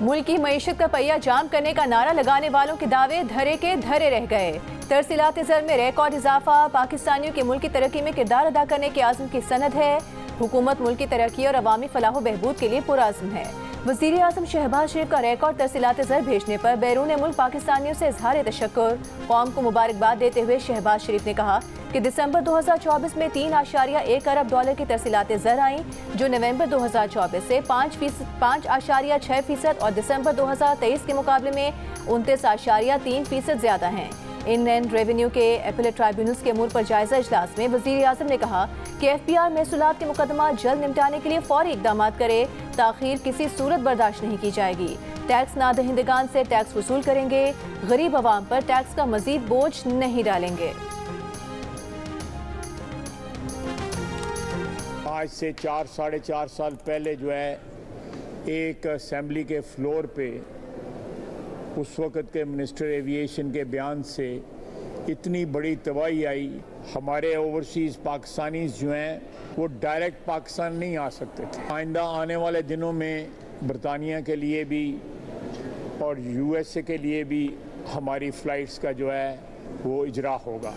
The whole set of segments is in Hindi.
मुल्क की मईशत का पहिया जाम करने का नारा लगाने वालों के दावे धरे के धरे रह गए। तरसीलात ज़र में रिकॉर्ड इजाफा पाकिस्तानियों के मुल्क की तरक्की में किरदार अदा करने के आज़म की सनद है। हुकूमत मुल्क की तरक्की और अवामी फलाह बहबूद के लिए पुरआज़म है। वज़ीर आज़म शहबाज शरीफ का रिकॉर्ड तरसीलात ज़र भेजने पर बैरून मुल्क पाकिस्तानियों से इजहार तशक्कुर। कौम को मुबारकबाद देते हुए शहबाज शरीफ ने कहा कि दिसंबर 2024 में 3.1 अरब डॉलर की तरसीलात ज़र आई, जो नवंबर 2024 से 5.6% और दिसंबर 2023 के मुकाबले में 29.3% ज़्यादा हैं। इनलैंड रेवेन्यू के एपीलेट ट्राइब्यूनल्स के अमूर पर जायजा इजलास में वज़ीर आज़म ने कहा कि FPR महसूलात के मुकदमा जल्द निपटाने के लिए फौरी इक़दाम करे। ताख़ीर किसी सूरत बर्दाश्त नहीं की जाएगी। टैक्स नादहिंदगान से टैक्स वसूल करेंगे। गरीब आवाम पर टैक्स का मजीद बोझ नहीं डालेंगे। आज से 4-4.5 साल पहले जो है एक असेंबली के फ्लोर पे उस वक़्त के मिनिस्टर एविएशन के बयान से इतनी बड़ी तबाही आई। हमारे ओवरसीज़ पाकिस्तानीज़ जो हैं वो डायरेक्ट पाकिस्तान नहीं आ सकते थे। आइंदा आने वाले दिनों में बरतानिया के लिए भी और USA के लिए भी हमारी फ़्लाइट्स का जो है वो इजरा होगा।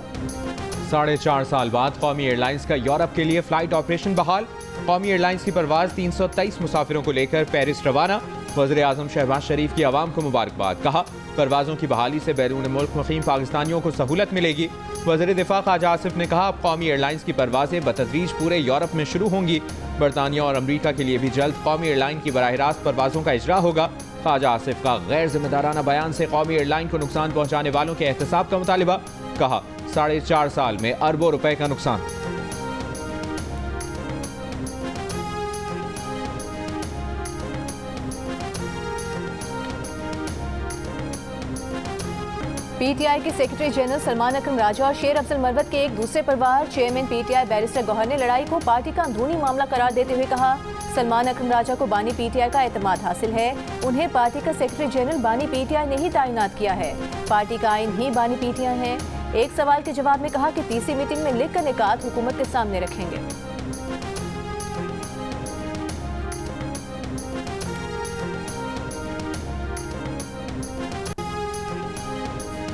4.5 साल बाद कौमी एयरलाइंस का यूरोप के लिए फ्लाइट ऑपरेशन बहाल। कौमी एयरलाइंस की परवाज 323 मुसाफिरों को लेकर पेरिस रवाना। वज़ीर आज़म शहबाज शरीफ की आवाम को मुबारकबाद। कहा परवाजों की बहाली से बैरून मुल्क मुक़ीम पाकिस्तानियों को सहूलत मिलेगी। वज़ीर दिफा ख्वाजा आसिफ ने कहा अब कौमी एयरलाइंस की परवाजें बतदरीज पूरे यूरोप में शुरू होंगी। बरतानिया और अमरीका के लिए भी जल्द कौमी एयरलाइन की बराह रास्त परवाजों का इजरा होगा। ख्वाजा आसिफ का गैर जिम्मेदाराना बयान से कौमी एयरलाइन को नुकसान पहुँचाने वालों के एहतसाब का मुतालिबा। कहा 4.5 साल में अरबों रुपए का नुकसान। PTI के सेक्रेटरी जनरल सलमान अकरम राजा और शेर अफजल मरवत के एक दूसरे परिवार चेयरमैन PTI बैरिस्टर गौहर ने लड़ाई को पार्टी का अंदरूनी मामला करार देते हुए कहा सलमान अकरम राजा को बानी PTI का एतमाद हासिल है। उन्हें पार्टी का सेक्रेटरी जनरल बानी PTI ने ही तैनात किया है। पार्टी का आइन ही बानी PTI है। एक सवाल के जवाब में कहा कि तीसरी मीटिंग में लिख कर निकात हुकूमत के सामने रखेंगे।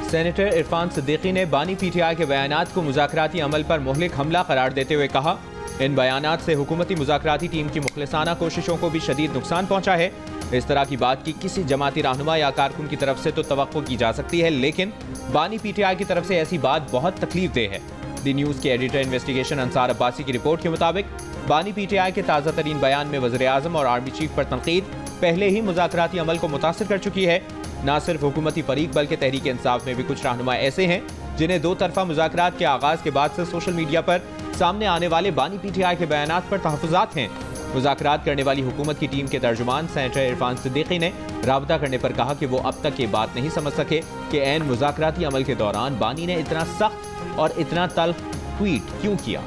सेनेटर इरफान सिद्दीकी ने बानी PTI के बयानात को मुज़ाकराती अमल पर मुहलिक हमला करार देते हुए कहा इन बयानात से हुकूमती मुज़ाकराती टीम की मुखलिसाना कोशिशों को भी शदीद नुकसान पहुंचा है। इस तरह की बात की किसी जमाती रहनुमा या कारकुन की तरफ से तो तवक्को की जा सकती है, लेकिन बानी PTI की तरफ से ऐसी बात बहुत तकलीफदेह है। दी न्यूज़ के एडिटर इन्वेस्टिगेशन अंसार अब्बासी की रिपोर्ट के मुताबिक बानी PTI के ताज़ा तरीन बयान में वज़ीर आज़म और आर्मी चीफ पर तनकीद पहले ही मुज़ाकराती अमल को मुतासिर कर चुकी है। न सिर्फ हुकूमती फरीक बल्कि तहरीक इंसाफ में भी कुछ रहनुमा ऐसे हैं जिन्हें दो तरफा मुज़ाकरात के आगाज़ के बाद से सोशल मीडिया पर सामने आने वाले बानी PTI के बयानात पर तहफ़्फ़ुज़ात हैं। मुज़ाकरात करने वाली हुकूमत की टीम के तर्जुमान सेनेटर इरफान सिद्दीकी ने राबता करने पर कहा कि वो अब तक ये बात नहीं समझ सके कि ऐन मुज़ाकराती अमल के दौरान बानी ने इतना सख्त और इतना तल्ख ट्वीट क्यों किया।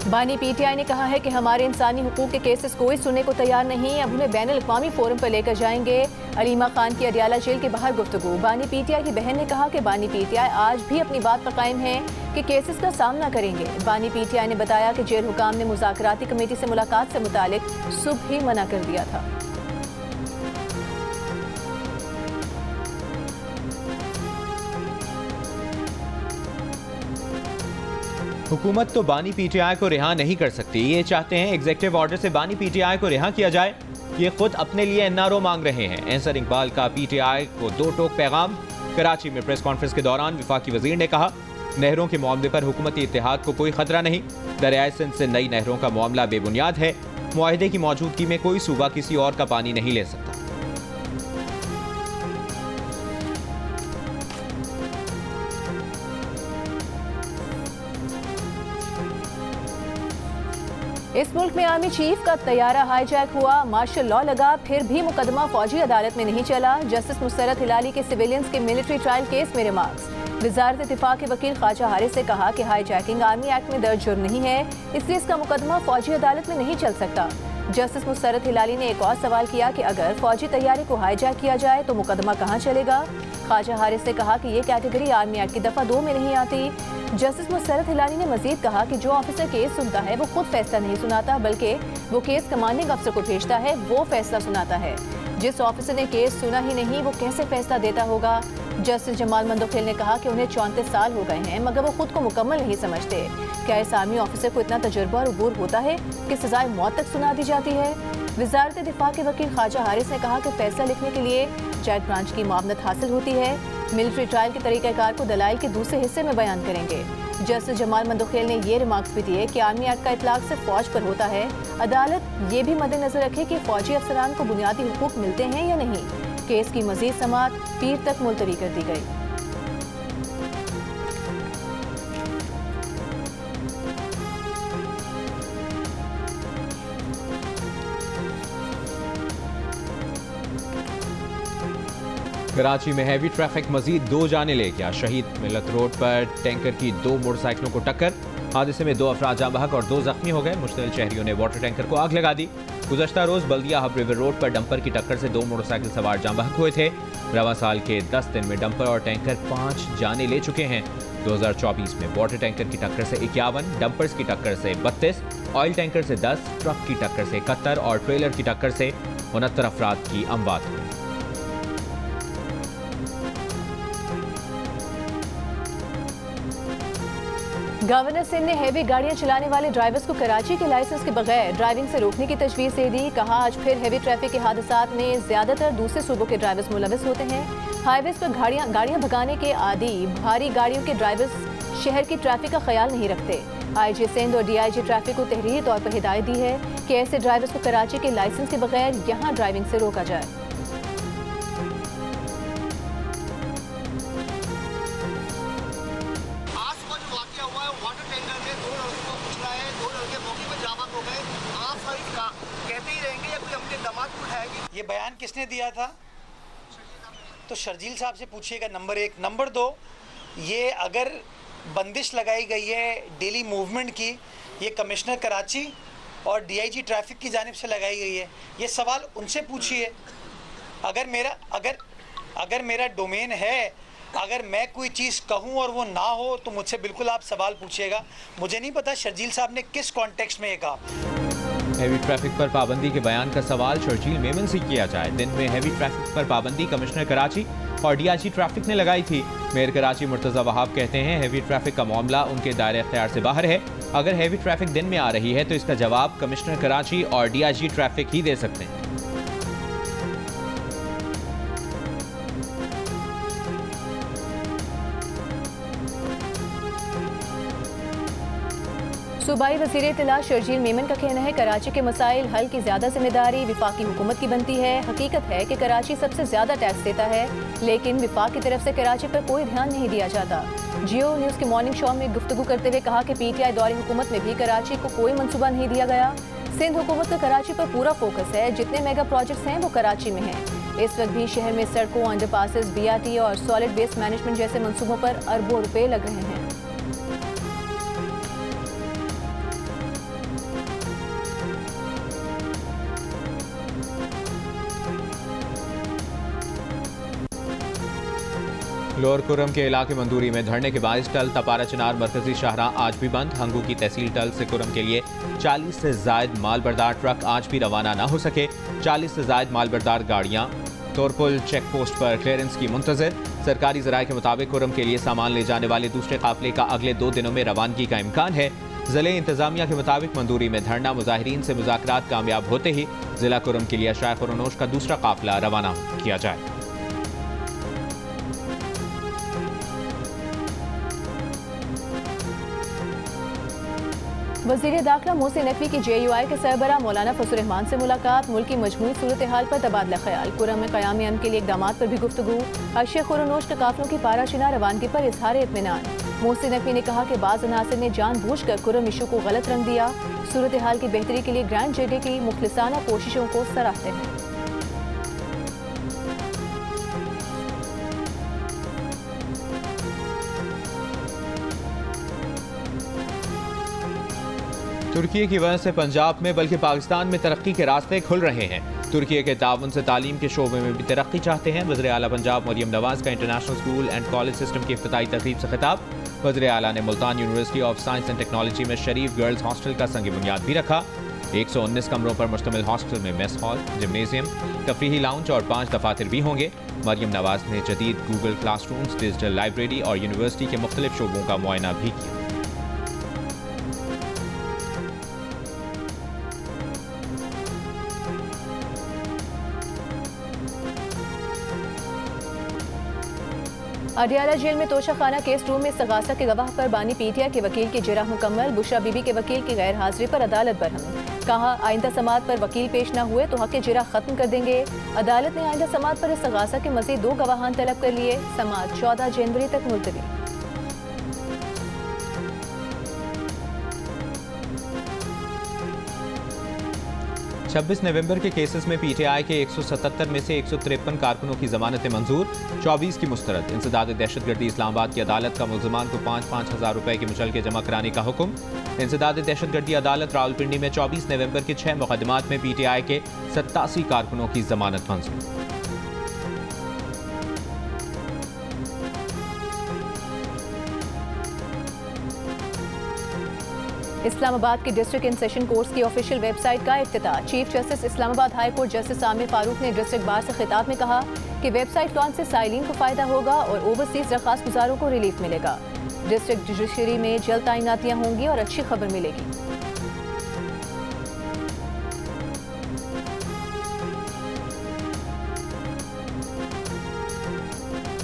बानी PTI ने कहा है कि हमारे इंसानी हुकूक के केसेस कोई सुनने को तैयार नहीं। अब उन्हें बैनुल अक़वामी फोरम पर लेकर जाएंगे। अलीमा खान की अडियाला जेल के बाहर गुफ्तगू। बानी PTI की बहन ने कहा कि बानी PTI आज भी अपनी बात पर कायम है कि केसेस का सामना करेंगे। बानी PTI ने बताया कि जेल हुकाम ने मुज़ाकराती कमेटी से मुलाकात से मुतालिक सुबह ही मना कर दिया था। हुकूमत तो बानी PTI को रिहा नहीं कर सकती। ये चाहते हैं एग्जीक्यूटिव ऑर्डर से बानी PTI को रिहा किया जाए। ये खुद अपने लिए NRO मांग रहे हैं। एंसर इकबाल का PTI को दो टोक पैगाम। कराची में प्रेस कॉन्फ्रेंस के दौरान वफाकी वजीर ने कहा नहरों के मामले पर हुकूमती इत्तेहाद को कोई खतरा नहीं। दरियाए सिंध से नई नहरों का मामला बेबुनियाद है। मुआहदे की मौजूदगी में कोई सूबा किसी और का पानी नहीं ले सकता। इस मुल्क में आर्मी चीफ का तैयारा हाईजैक हुआ। मार्शल लॉ लगा, फिर भी मुकदमा फौजी अदालत में नहीं चला। जस्टिस मुसरत हिलाली के सिविलियंस के मिलिट्री ट्रायल केस में रिमार्क्स। वज़ारत दिफा के वकील ख्वाजा हारिस ने कहा कि हाईजैकिंग आर्मी एक्ट में दर्ज जुर्म नहीं है, इसलिए इसका मुकदमा फौजी अदालत में नहीं चल सकता। जस्टिस मुसरत हिलाली ने एक और सवाल किया कि अगर फौजी तैयारी को हाईजैक किया जाए तो मुकदमा कहां चलेगा। ख्वाजा हारिस ने कहा कि ये कैटेगरी आर्मी एक्ट की दफा 2 में नहीं आती। जस्टिस मुसरत हिलाली ने मजीद कहा कि जो ऑफिसर केस सुनता है वो खुद फैसला नहीं सुनाता, बल्कि वो केस कमांडिंग अफसर को भेजता है, वो फैसला सुनाता है। जिस ऑफिसर ने केस सुना ही नहीं वो कैसे फैसला देता होगा। जस्टिस जमाल मंदोखेल ने कहा कि उन्हें 34 साल हो गए हैं मगर वो खुद को मुकम्मल नहीं समझते। क्या इस आर्मी ऑफिसर को इतना तजुर्बा और अबूर होता है कि सजाए मौत तक सुना दी जाती है। वजारत दिफा के वकील ख्वाजा हारिस ने कहा कि फैसला लिखने के लिए जज ब्रांच की मामलत हासिल होती है। मिलिट्री ट्रायल के तरीक़ाकार को दलाइल के दूसरे हिस्से में बयान करेंगे। जस्टिस जमाल मंदोखेल ने ये रिमार्क्स भी दिए कि आर्मी एक्ट का इतलाक सिर्फ फौज पर होता है। अदालत ये भी मद्देनजर रखे कि फौजी अफसरान को बुनियादी हुकूक मिलते हैं या नहीं। केस की मजीद समाअत पीर तक मुलतवी कर दी गई। कराची में हैवी ट्रैफिक मजीद 2 जाने ले गया। शहीद मिलत रोड पर टैंकर की 2 मोटरसाइकिलों को टक्कर। हादसे में 2 अफराद जाँ बहक और 2 जख्मी हो गए। मुश्तइल शहरियों ने वाटर टैंकर को आग लगा दी। गुज़श्ता रोज बल्दिया हब रिवर रोड पर डंपर की टक्कर से 2 मोटरसाइकिल सवार जाँ बहक हुए थे। रवा साल के 10 दिन में डंपर और टैंकर 5 जाने ले चुके हैं। 2024 में वाटर टैंकर की टक्कर से 51, डंपर्स की टक्कर से 32, ऑयल टैंकर से 10, ट्रक की टक्कर से 71 और ट्रेलर की टक्कर से 69 अफराद की अमवात हुई। गवर्नर सिंह ने हैवी गाड़ियां चलाने वाले ड्राइवर्स को कराची के लाइसेंस के बगैर ड्राइविंग से रोकने की तजवीज़ दे दी। कहा आज फिर हैवी ट्रैफिक के हादसात में ज्यादातर दूसरे सूबों के ड्राइवर्स मुलविस होते हैं। हाईवेज पर गाड़ियां भगाने के आदी भारी गाड़ियों के ड्राइवर्स शहर की ट्रैफिक का ख्याल नहीं रखते। IG सिंध और DIG ट्रैफिक को तहरीरी तौर पर हिदायत दी है कि ऐसे ड्राइवर्स को कराची के लाइसेंस के बगैर यहाँ ड्राइविंग से रोका जाए। ये बयान किसने दिया था? तो शर्जील साहब से पूछिएगा, नंबर 1। नंबर 2, ये अगर बंदिश लगाई गई है डेली मूवमेंट की, ये कमिश्नर कराची और DIG ट्रैफिक की जानिब से लगाई गई है। ये सवाल उनसे पूछिए। अगर मेरा डोमेन है, अगर मैं कोई चीज़ कहूँ और वो ना हो तो मुझसे बिल्कुल आप सवाल पूछिएगा। मुझे नहीं पता शर्जील साहब ने किस कॉन्टेक्स्ट में ये कहा। हैवी ट्रैफिक पर पाबंदी के बयान का सवाल शर्जील मेमन से किया जाए। दिन में हैवी ट्रैफिक पर पाबंदी कमिश्नर कराची और DIG ट्रैफिक ने लगाई थी। मेयर कराची मुर्तज़ा वहाब कहते हैं हैवी ट्रैफिक का मामला उनके दायरे इख्तियार से बाहर है। अगर हैवी ट्रैफिक दिन में आ रही है तो इसका जवाब कमिश्नर कराची और DIG ट्रैफिक ही दे सकते हैं। सूबाई वज़ीर इत्तला शर्जील मेमन का कहना है कराची के मसाइल हल की ज़्यादा जिम्मेदारी विफाकी हुकूमत की बनती है। हकीकत है कि कराची सबसे ज़्यादा टैक्स देता है, लेकिन विफाक की तरफ से कराची पर कोई ध्यान नहीं दिया जाता। जियो न्यूज़ के मॉर्निंग शो में गुफ्तगू करते हुए कहा कि PTI दौरे हुकूमत में भी कराची को कोई मनसूबा नहीं दिया गया। सिंध हुकूमत का कराची पर पूरा फोकस है। जितने मेगा प्रोजेक्ट्स हैं वो कराची में हैं। इस वक्त भी शहर में सड़कों, अंडरपासेस, BRT और सॉलिड वेस्ट मैनेजमेंट जैसे मनसूबों पर अरबों रुपए लग रहे हैं। लोअर कुरम के इलाके मंदूरी में धरने के बाइस टल तपारा चिनार मरकजी शाहराह आज भी बंद। हंगू की तहसील टल से कुरम के लिए 40 से जायद मालबरदार ट्रक आज भी रवाना न हो सके। 40 से जायद मालबरदार गाड़ियां तोरपुल चेक पोस्ट पर क्लियरेंस की मुंतजर। सरकारी जराये के मुताबिक कुरम के लिए सामान ले जाने वाले दूसरे काफिले का अगले 2 दिनों में रवानगी का इम्कान है। जिले इंतजामिया के मुताबिक मंदूरी में धरना मुजाहिरीन से मुज़ाकरात कामयाब होते ही जिला कुरम के लिए शाह खुरनोश का दूसरा काफिला रवाना किया जाए। वज़ीर दाखिला मोहसिन नकवी की JUI के सरबराह मौलाना फजल रहमान से मुलाकात। मुल्क की मजमूई सूरत हाल पर तबादला ख्याल। कुरम में क़याम अमन के लिए इक़दाम पर भी गुफ्तगू। अशे खुरनोश के काफिलों की पाराशिना रवानगी पर इजहार इत्मीनान। मोहसिन नकवी ने कहा कि बाज़ अनासिर ने जानबूझकर कुरम इशू को गलत रंग दिया। सूरत हाल की बेहतरी के लिए ग्रैंड जगह की मुखलिसाना कोशिशों को सराहते हैं। तुर्की की वजह से पंजाब में बल्कि पाकिस्तान में तरक्की के रास्ते खुल रहे हैं। तुर्की के ताउन से तालीम के शोबे में भी तरक्की चाहते हैं। वज़ीर आला पंजाब मरियम नवाज का international school and college system की इफ्तिताई तकरीब से खिताब। वज़ीर आला ने Multan university of science and technology में शरीफ गर्ल्स हॉस्टल का संग बुनियाद भी रखा। 119 कमरों पर मुश्तमिल हॉस्टल में मेस हॉल, जिमनेजियम, तफरीही लाउंज और 5 दफातर भी होंगे। मरियम नवाज ने जदीद गूगल क्लासरूम्स, डिजिटल लाइब्रेरी और यूनिवर्सिटी के मुख्तलिफ शोबों का मुआयना भी किया। अडियाला जेल में तोशाखाना केस रूम में इस्तगासा के गवाह पर बानी पीटीआई के वकील की जिरह मुकम्मल। बुशरा बीबी के वकील की गैर हाजिरी पर अदालत बरहम। कहा, आइंदा समात पर वकील पेश न हुए तो हक जिरह खत्म कर देंगे। अदालत ने आइंदा समात पर इस्तगासा के मजीद 2 गवाहान तलब कर लिए। समात 14 जनवरी तक मुलतवी। 26 नवंबर के केसेस में पीटीआई के 177 में से 153 कारकुनों की जमानतें मंजूर, 24 की मुस्तरद। इंसदाद दहशतगर्दी इस्लामाबाद की अदालत का मुल्ज़िमान को 5-5 हज़ार रुपए के मुचलके जमा कराने का हुक्म। इंसदाद दहशतगर्दी अदालत रावलपिंडी में 24 नवंबर के 6 मुकदमात में पीटीआई के 87 कारकुनों की जमानत मंजूर। इस्लामाबाद के डिस्ट्रिक्ट इन सेशन कोर्ट्स की ऑफिशियल वेबसाइट का इफ्तिताह। Chief justice Islamabad high court justice Aamir Farooq ने डिस्ट्रिक्ट बार से खिताब में कहा कि वेबसाइट लॉन्च से साइलिन को फायदा होगा और ओवरसीज दरख्वास्त गुजारों को रिलीफ मिलेगा। डिस्ट्रिक्ट जुडिशरी में जल्द तैनातियां होंगी और अच्छी खबर मिलेगी।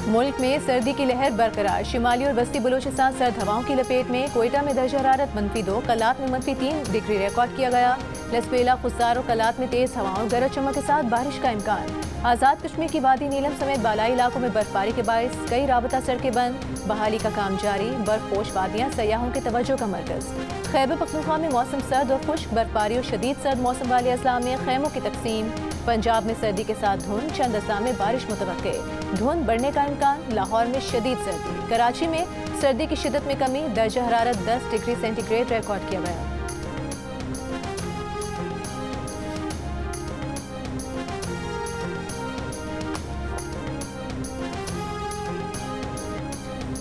मुल्क में सर्दी की लहर बरकरार। शिमाली और वस्ती बलूचिस्तान सर्द हवाओं की लपेट में। कोयटा में दर्जा हरारत -2, कलात में -3 डिग्री रिकॉर्ड किया गया। लसपेला, खुसार और कलात में तेज हवाओं और गरज चमक के साथ बारिश का इम्कान। आज़ाद कश्मीर की वादी नीलम समेत बालाई इलाकों में बर्फबारी के बायस कई राबता सड़कें बंद। बहाली का काम जारी। बर्फपोश वादियाँ सयाहों के तवज्जो का मरकज। खैबर पख्तूनख्वा में मौसम सर्द और खुश्क। बर्फबारी और शदीद सर्द मौसम वाले अजला में खैमों की तकसीम। पंजाब में सर्दी के साथ धुंध, चंद अजला में बारिश मुतवक्के। धुंध बढ़ने का इम्कान। लाहौर में शदीद सर्दी। कराची में सर्दी की शिद्दत में कमी। दर्जा हरारत 10 डिग्री सेंटीग्रेड रिकॉर्ड किया गया।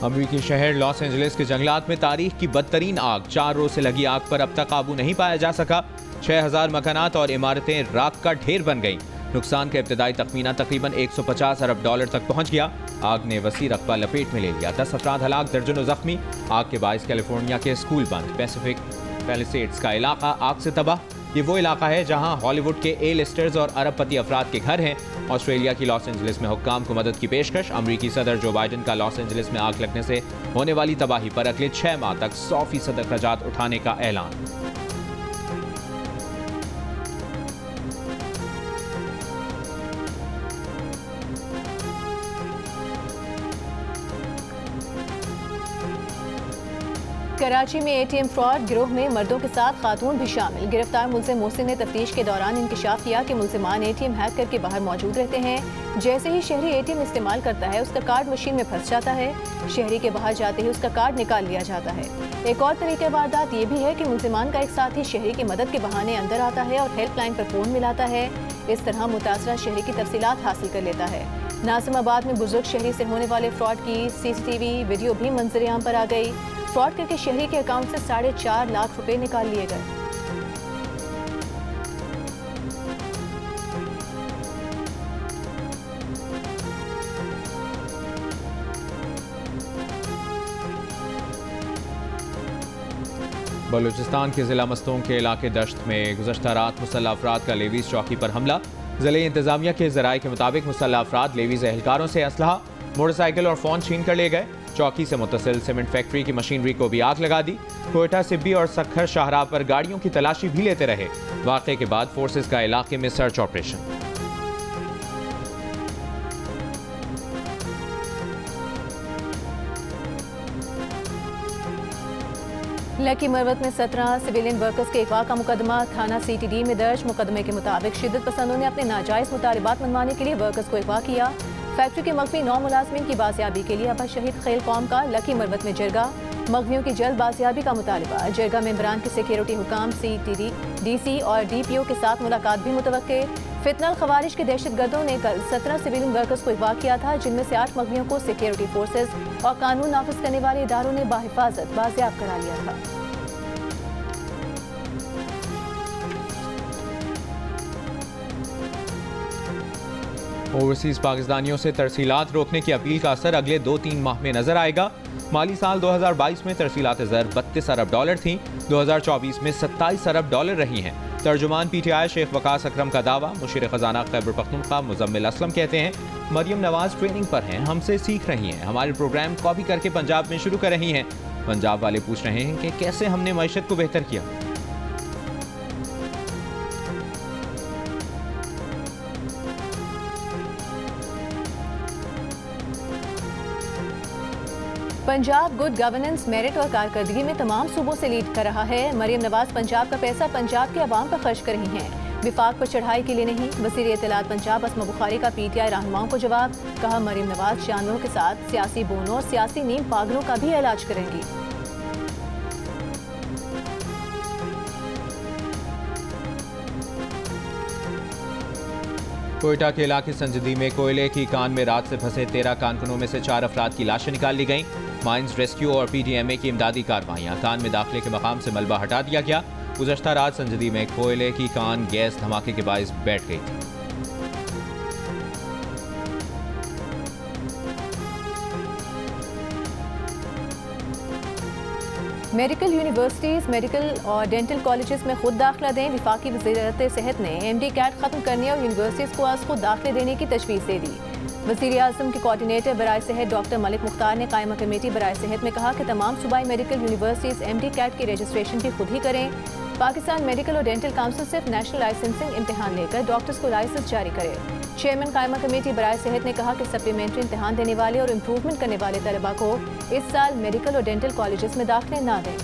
अमरीकी शहर लॉस एंजलिस के जंगलात में तारीख की बदतरीन आग। 4 रोज से लगी आग पर अब तक काबू नहीं पाया जा सका। 6000 मकानात और इमारतें राख का ढेर बन गईं। नुकसान का इब्तदाई तखमीना तकरीबन 150 अरब डॉलर तक पहुंच गया। आग ने वसी रकबा लपेट में ले लिया। 10 अफराद हलाक, दर्जनों जख्मी। आग के बायस कैलिफोर्निया के स्कूल बंद। पैसिफिक पैलिसेड्स का इलाका आग से तबाह। ये वो इलाका है जहां हॉलीवुड के A-लिस्टर्स और अरबपति अफराद के घर हैं। ऑस्ट्रेलिया की लॉस एंजलिस में हुक्काम को मदद की पेशकश। अमरीकी सदर जो बाइडन का लॉस एंजलिस में आग लगने से होने वाली तबाही पर अगले 6 माह तक 100% अखराजात उठाने का ऐलान। कराची में ATM फ्रॉड गिरोह में मर्दों के साथ खातून भी शामिल। गिरफ्तार मुलजिम मोहसिन ने तफ्तीश के दौरान इंकशाफ किया कि मुलजिमान ATM हैक करके बाहर मौजूद रहते हैं। जैसे ही शहरी ATM इस्तेमाल करता है उसका कार्ड मशीन में फंस जाता है। शहरी के बाहर जाते ही उसका कार्ड निकाल लिया जाता है। एक और तरीके वारदात ये भी है कि मुलजिमान का एक साथी शहरी की मदद के बहाने अंदर आता है और हेल्पलाइन पर फोन मिलाता है। इस तरह मुतासरा शहरी की तफसीलात हासिल कर लेता है। नासिमाबाद में बुजुर्ग शहरी से होने वाले फ्रॉड की CCTV वीडियो भी मंजर-ए-आम पर आ गई। फ्रॉड करके शहरी के अकाउंट से 4.5 लाख रुपए निकाल लिए गए। बलूचिस्तान के जिला मस्तूम के इलाके दश्त में गुज़श्ता रात मुसल्लह अफराद का लेवीज चौकी पर हमला। ज़िले इंतजामिया के ज़राए के मुताबिक मुसल्लह अफराद लेवीज एहलकारों से असलहा, मोटरसाइकिल और फ़ोन छीन कर ले गए। चौकी से मुतसिल सीमेंट फैक्ट्री की मशीनरी को भी आग लगा दी। कोयटा, सिब्बी और सखर शाहराह पर गाड़ियों की तलाशी भी लेते रहे। वाक़े के बाद फोर्सेस का इलाके में सर्च ऑपरेशन। लकी मरवत में 17 सिविलियन वर्कर्स के अगवा का मुकदमा थाना CTD में दर्ज। मुकदमे के मुताबिक शिद्दत पसंदों ने अपने नाजायज मुतालिबात मनवाने के लिए वर्कर्स को अगवा किया। फैक्ट्री के मख्फी 9 मुलाजमीन की बाजियाबी के लिए अबा शहीद खेल कौम का लकी मरवत में जरगा। मगवियों की जल्द बाजियाबी का मुतालबा। जरगा मेंबरान के सिक्योरिटी हुकाम CTD, DC और DPO के साथ मुलाकात भी मुतवक्के। फितनल खवारिज के दहशतगर्दों ने कल 17 सिविलियन वर्कर्स को अगवा किया था, जिनमें से 8 मगवियों को सिक्योरिटी फोर्सेज और कानून नाफिज करने वाले इदारों ने बाहिफाजत बाजियाब करा लिया था। ओवरसीज पाकिस्तानियों से तरसीलात रोकने की अपील का असर अगले 2-3 माह में नजर आएगा। माली साल 2022 में तरसीलात ज़र $32 अरब थीं, 2024 में $27 अरब रही हैं। तर्जुमान PTI शेख वकास अकरम का दावा। मुशीर खजाना खैबर पख्तूनख्वा मुजम्मिल असलम कहते हैं, मरियम नवाज ट्रेनिंग पर हैं, हमसे सीख रही हैं, हमारे प्रोग्राम कॉपी करके पंजाब में शुरू कर रही हैं। पंजाब वाले पूछ रहे हैं कि कैसे हमने मईशत को बेहतर किया। पंजाब गुड गवर्नेंस, मेरिट और कारकर्दगी में तमाम सूबों से लीड कर रहा है। मरियम नवाज पंजाब का पैसा पंजाब के अवाम पर खर्च कर रही हैं, विफाक पर चढ़ाई के लिए नहीं। वज़ीर इत्तलात पंजाब अस्मा बुखारी का PTI रहनुमाओं को जवाब। कहा, मरियम नवाज जानवरों के साथ सियासी बोनों और सियासी नीम पागलों का भी इलाज करेंगी। कोयटा के इलाके संजदी में कोयले की कान में रात से फंसे 13 कारकुनों में से 4 अफराद की लाशें निकाल ली गईं। माइंस रेस्क्यू और PDMA की इमदादी कार्रवाइयां। कान में दाखिले के मकाम से मलबा हटा दिया गया। गुज़श्ता रात संजदी में कोयले की कान गैस धमाके के बाइस बैठ गई थी। मेडिकल यूनिवर्सिटीज़, मेडिकल और डेंटल कॉलेजेस में खुद दाखिला दें। वफाकी वज़ीरत सेहत ने MD कैट ख़त्म करने और यूनिवर्सिटीज़ को आज खुद दाखिले देने की तजवीज़ दे दी। वज़ीर आज़म के कोऑर्डिनेटर बराए सेहत डॉक्टर मलिक मुख्तार ने कायमा कमेटी बराए सेहत में कहा कि तमाम सूबाई मेडिकल यूनिवर्सिटीज़ MD कैट की रजिस्ट्रेशन भी खुद ही करें। पाकिस्तान मेडिकल और डेंटल काउंसिल सिर्फ नेशनल लाइसेंसिंग इम्तहान लेकर डॉक्टर्स को लाइसेंस जारी करे। चेयरमैन कायमा कमेटी बराए सेहत ने कहा कि सप्लीमेंट्री इम्तहान देने वाले और इम्प्रूवमेंट करने वाले तलबा को इस साल मेडिकल और डेंटल कॉलेजेस में दाखिले ना दें।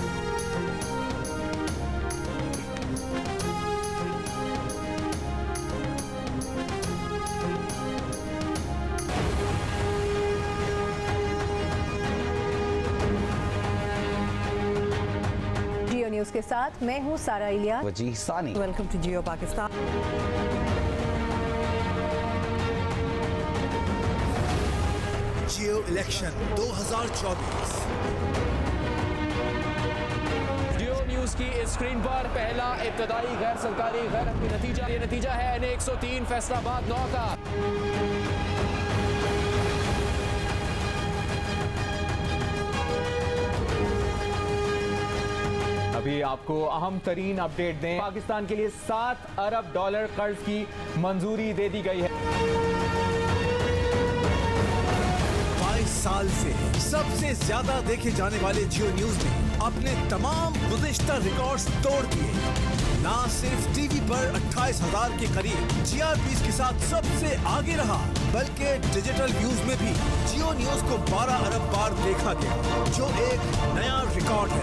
जियो न्यूज़ के साथ मैं हूँ सारा Ilia. Wajih Sani. Welcome to Geo Pakistan. Geo election 2024। Geo news की स्क्रीन पर पहला इब्तदाई गैर सरकारी गैर नतीजा। ये नतीजा है NA 103 फैसलाबाद 9 का। अभी आपको अहम तरीन अपडेट दें। पाकिस्तान के लिए $7 अरब कर्ज की मंजूरी दे दी गई है। 22 साल से सबसे ज्यादा देखे जाने वाले जियो न्यूज ने अपने तमाम गुज़िश्ता रिकॉर्ड्स तोड़ दिए। ना सिर्फ टीवी पर 28,000 के करीब GRPs के साथ सबसे आगे रहा, बल्कि डिजिटल व्यूज में भी जियो न्यूज को 12 अरब बार देखा गया, जो एक नया रिकॉर्ड है।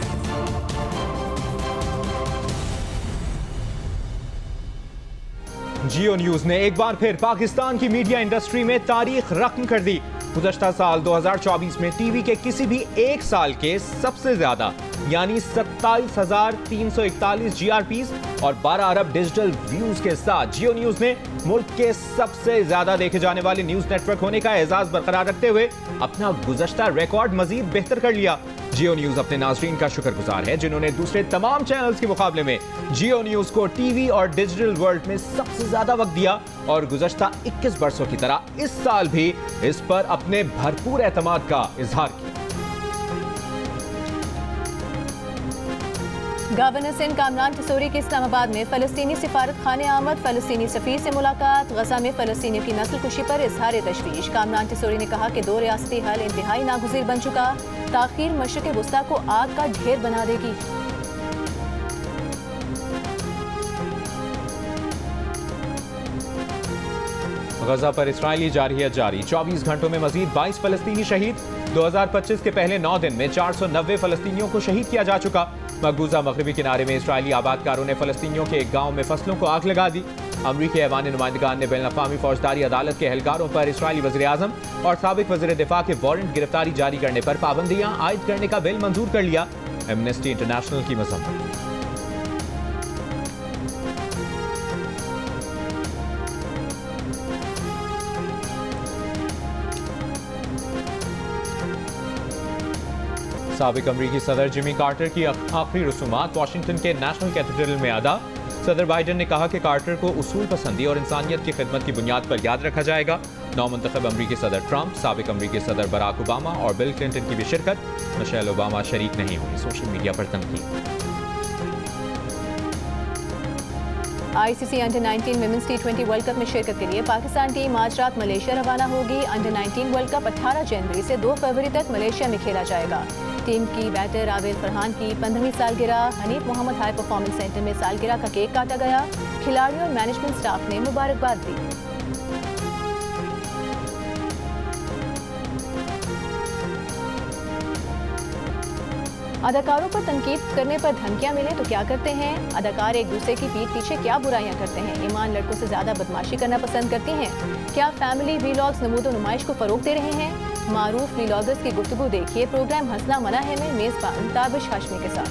जियो न्यूज ने एक बार फिर पाकिस्तान की मीडिया इंडस्ट्री में तारीख रकम कर दी। गुज़श्ता साल 2024 में टीवी के किसी भी एक साल के सबसे ज्यादा यानी 27,341 GRPs और 12 अरब डिजिटल व्यूज के साथ जियो न्यूज ने मुल्क के सबसे ज्यादा देखे जाने वाले न्यूज नेटवर्क होने का एजाज बरकरार रखते हुए अपना गुज़श्ता रिकॉर्ड मजीद बेहतर कर लिया। जियो न्यूज अपने नाज़रीन का शुक्रगुजार है, जिन्होंने दूसरे तमाम चैनल्स के मुकाबले में जियो न्यूज को टीवी और डिजिटल वर्ल्ड में सबसे ज्यादा वक्त दिया और गुज़श्ता 21 बरसों की तरह इस साल भी इस पर अपने भरपूर एतमाद का इजहार किया। गवर्नर सिंध कामरान टिसोरी की इस्लामाबाद में फलस्तीनी सिफारत खाने आमद। फलस्तीनी सफीर से मुलाकात। गजा में फलस्तीनियों की नस्ल कुशी पर इजहार तशवीश। कामरान टिसोरी ने कहा कि 2 रियासती हल इंतहाई नागुज़ीर बन चुका। ताखीर मशरिक़ वस्ता को आग का ढेर बना देगी। गजा पर इस्राइली जारहियत जारी। 24 घंटों में मजीद 22 फलस्तीनी शहीद। 2025 के पहले 9 दिन में 490 फलस्तीनियों को शहीद किया जा चुका। मकबूजा मगरबी किनारे में इस्राइली आबादकारों ने फलस्तीनियों के एक गांव में फसलों को आग लगा दी। अमरीकी ऐवान नुमाइंदगान ने बैनुल अक़वामी फौजदारी अदालत के एहलकारों पर इसराइली वज़ीर आज़म और साबिक़ वज़ीर दिफा के वारंट गिरफ्तारी जारी करने पर पाबंदियां आयद करने का बिल मंजूर कर लिया। एमनेस्टी इंटरनेशनल की मज़म्मत। साबिक़ अमरीकी सदर जिमी कार्टर की आखिरी रसूमात वाशिंगटन के नेशनल कैथेड्रल में अदा। सदर बाइडन ने कहा कि कार्टर को उसूल पसंदी और इंसानियत की खिदमत की बुनियाद पर याद रखा जाएगा। नौमुंतखब अमरीकी सदर ट्रंप, साबिक़ अमरीकी सदर बराक ओबामा और बिल क्लिंटन की भी शिरकत। मिशेल ओबामा शरीक नहीं हुई, सोशल मीडिया पर तनकीद। ICC under 19 women's T20 world cup में शिरकत के लिए पाकिस्तान टीम आज रात मलेशिया रवाना होगी। अंडर 19 वर्ल्ड कप 18 जनवरी से 2 फरवरी तक मलेशिया में खेला जाएगा। टीम की बैटर आवेल फरहान की 15वीं सालगिरह Hanif Mohammad high performance centre में सालगिरह का केक काटा गया। खिलाड़ियों और मैनेजमेंट स्टाफ ने मुबारकबाद दी। अदाकारों पर तनकीद करने पर धमकियां मिले तो क्या करते हैं? अदाकार एक दूसरे की पीठ पीछे क्या बुराइयां करते हैं? ईमान लड़कों से ज्यादा बदमाशी करना पसंद करती हैं? क्या फैमिली वीलॉग्स नमूदो नुमाइश को फरोग दे रहे हैं? मारूफ वीलॉगर्स की गुफ्तगू देखिए प्रोग्राम हंसना मना है में मेजबान ताबिश हाशमी के साथ।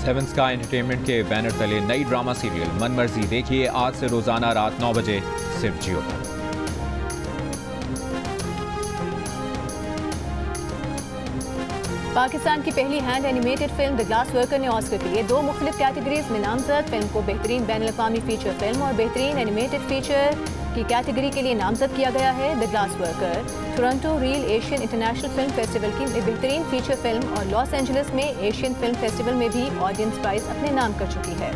सेवन स्काई एंटरटेनमेंट के बैनर तले नई ड्रामा सीरियल मनमर्जी देखिए आज से रोजाना रात 9 बजे सिर्फ जियो पर। पाकिस्तान की पहली hand animated film the glass worker ने ऑस्कर के लिए 2 मुख्तलिफ कैटेगरीज में नामजद। फिल्म को बेहतरीन बैनुल अक़वामी फीचर फिल्म और बेहतरीन एनिमेटेड फीचर की कैटेगरी के लिए नामजद किया गया है। The glass worker Toronto reel Asian international film festival की बेहतरीन फीचर फिल्म और लॉस एंजलिस में एशियन फिल्म फेस्टिवल में भी ऑडियंस प्राइज अपने नाम कर चुकी है।